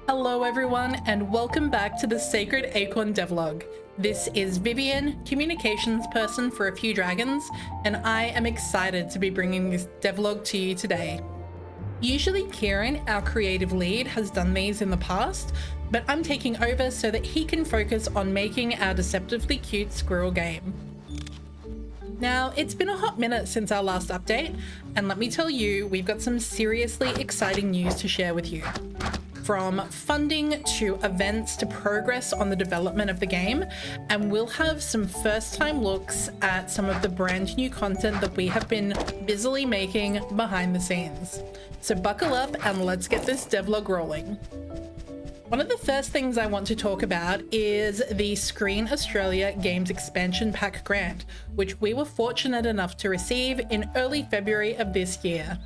Hello everyone, and welcome back to the Sacred Acorn Devlog. This is Vivian, communications person for A Few Dragons, and I am excited to be bringing this devlog to you today. Usually Kieran, our creative lead, has done these in the past, but I'm taking over so that he can focus on making our deceptively cute squirrel game. Now, it's been a hot minute since our last update, and let me tell you, we've got some seriously exciting news to share with you. From funding to events to progress on the development of the game, and we'll have some first-time looks at some of the brand new content that we have been busily making behind the scenes. So buckle up and let's get this devlog rolling. One of the first things I want to talk about is the Screen Australia Games Expansion Pack grant, which we were fortunate enough to receive in early February of this year.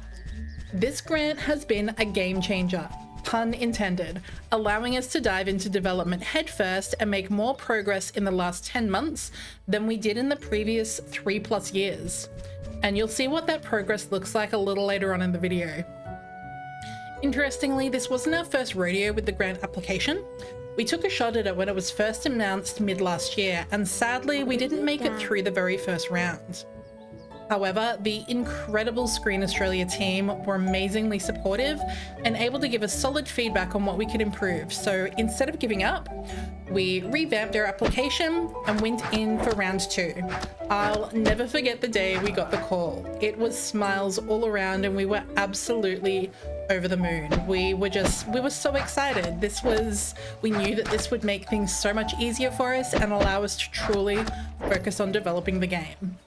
This grant has been a game changer, pun intended, allowing us to dive into development headfirst and make more progress in the last 10 months than we did in the previous 3+ years. And you'll see what that progress looks like a little later on in the video. Interestingly, this wasn't our first rodeo with the grant application. We took a shot at it when it was first announced mid last year, and sadly we didn't make it through the very first round. However, the incredible Screen Australia team were amazingly supportive and able to give us solid feedback on what we could improve. So instead of giving up, we revamped our application and went in for round 2. I'll never forget the day we got the call. It was smiles all around and we were absolutely over the moon. We were so excited. We knew that this would make things so much easier for us and allow us to truly focus on developing the game.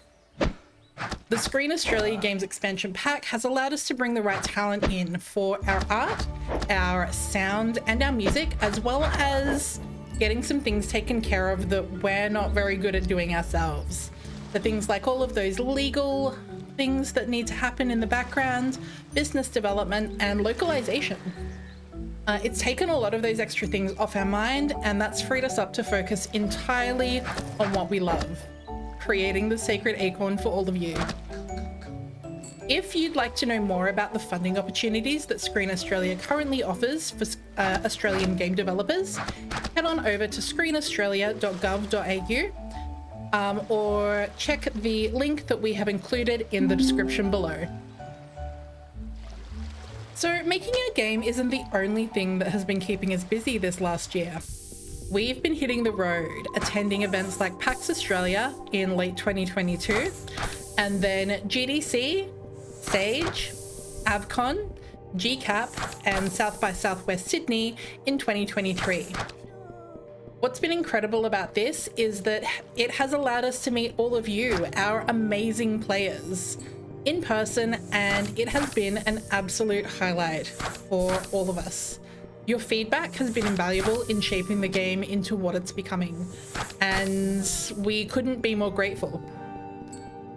The Screen Australia Games Expansion Pack has allowed us to bring the right talent in for our art, our sound, and our music, as well as getting some things taken care of that we're not very good at doing ourselves. The things like all of those legal things that need to happen in the background, business development, and localization. It's taken a lot of those extra things off our mind, and that's freed us up to focus entirely on what we love: creating the Sacred Acorn for all of you. If you'd like to know more about the funding opportunities that Screen Australia currently offers for Australian game developers, head on over to screenaustralia.gov.au or check the link that we have included in the description below. So making our game isn't the only thing that has been keeping us busy this last year. We've been hitting the road, attending events like PAX Australia in late 2022, and then GDC, Sage, AvCon, GCAP, and South by Southwest Sydney in 2023. What's been incredible about this is that it has allowed us to meet all of you, our amazing players, in person, and it has been an absolute highlight for all of us. Your feedback has been invaluable in shaping the game into what it's becoming, and we couldn't be more grateful.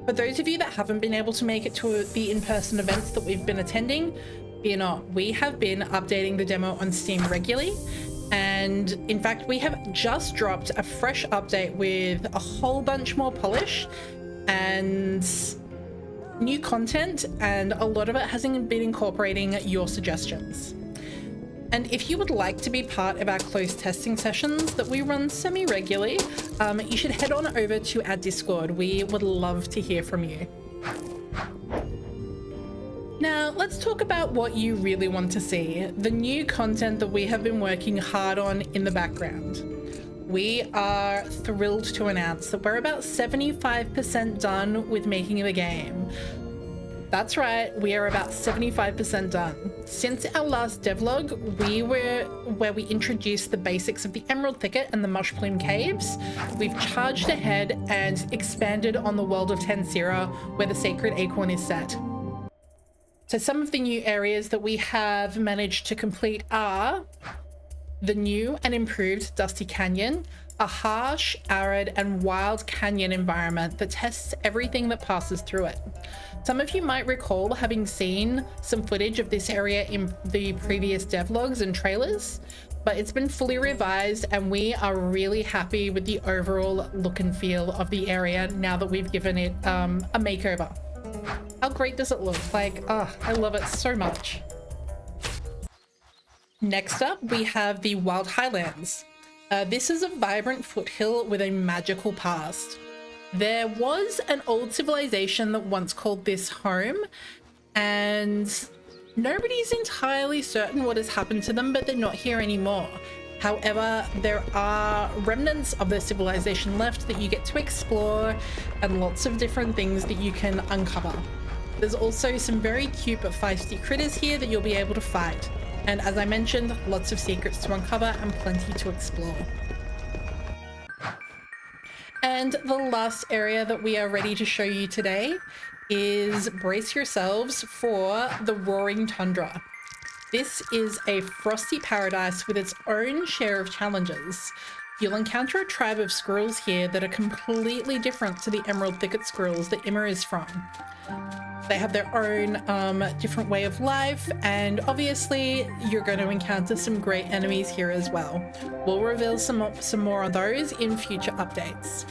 For those of you that haven't been able to make it to the in-person events that we've been attending, fear not, we have been updating the demo on Steam regularly, and in fact we have just dropped a fresh update with a whole bunch more polish and new content, and a lot of it has been incorporating your suggestions. And if you would like to be part of our closed testing sessions that we run semi-regularly, you should head on over to our Discord. We would love to hear from you. Now, let's talk about what you really want to see, the new content that we have been working hard on in the background. We are thrilled to announce that we're about 75% done with making the game. That's right, we are about 75% done. Since our last devlog, where we introduced the basics of the Emerald Thicket and the Mushplume Caves, we've charged ahead and expanded on the world of Tensira, where the Sacred Acorn is set. So some of the new areas that we have managed to complete are the new and improved Dusty Canyon, a harsh, arid, and wild canyon environment that tests everything that passes through it. Some of you might recall having seen some footage of this area in the previous devlogs and trailers, but it's been fully revised and we are really happy with the overall look and feel of the area now that we've given it a makeover. How great does it look? Like, oh, I love it so much. Next up, we have the Wild Highlands. This is a vibrant foothill with a magical past. There was an old civilization that once called this home, and nobody's entirely certain what has happened to them, but they're not here anymore. However, there are remnants of their civilization left that you get to explore, and lots of different things that you can uncover. There's also some very cute but feisty critters here that you'll be able to fight. And as I mentioned, lots of secrets to uncover and plenty to explore. And the last area that we are ready to show you today is, brace yourselves for the Roaring Tundra. This is a frosty paradise with its own share of challenges. You'll encounter a tribe of squirrels here that are completely different to the Emerald Thicket squirrels that Immer is from. They have their own different way of life, and obviously you're going to encounter some great enemies here as well. We'll reveal some more of those in future updates.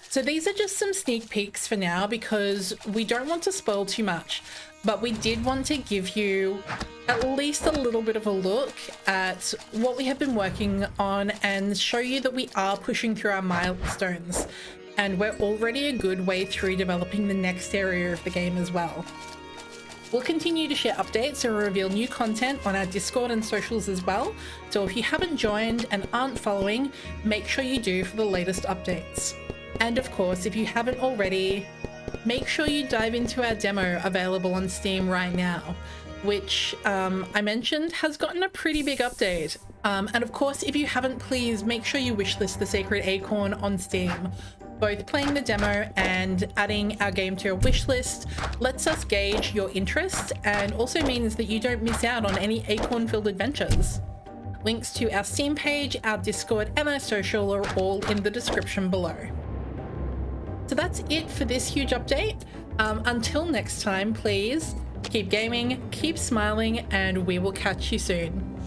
So these are just some sneak peeks for now because we don't want to spoil too much, but we did want to give you at least a little bit of a look at what we have been working on and show you that we are pushing through our milestones. And we're already a good way through developing the next area of the game as well. We'll continue to share updates and reveal new content on our Discord and socials as well. So if you haven't joined and aren't following, make sure you do for the latest updates. And of course, if you haven't already, make sure you dive into our demo available on Steam right now, which I mentioned has gotten a pretty big update. And of course, if you haven't, please make sure you wishlist the Sacred Acorn on Steam. Both playing the demo and adding our game to your wishlist lets us gauge your interest and also means that you don't miss out on any acorn-filled adventures. Links to our Steam page, our Discord, and our social are all in the description below. So that's it for this huge update. Until next time, please keep gaming, keep smiling, and we will catch you soon.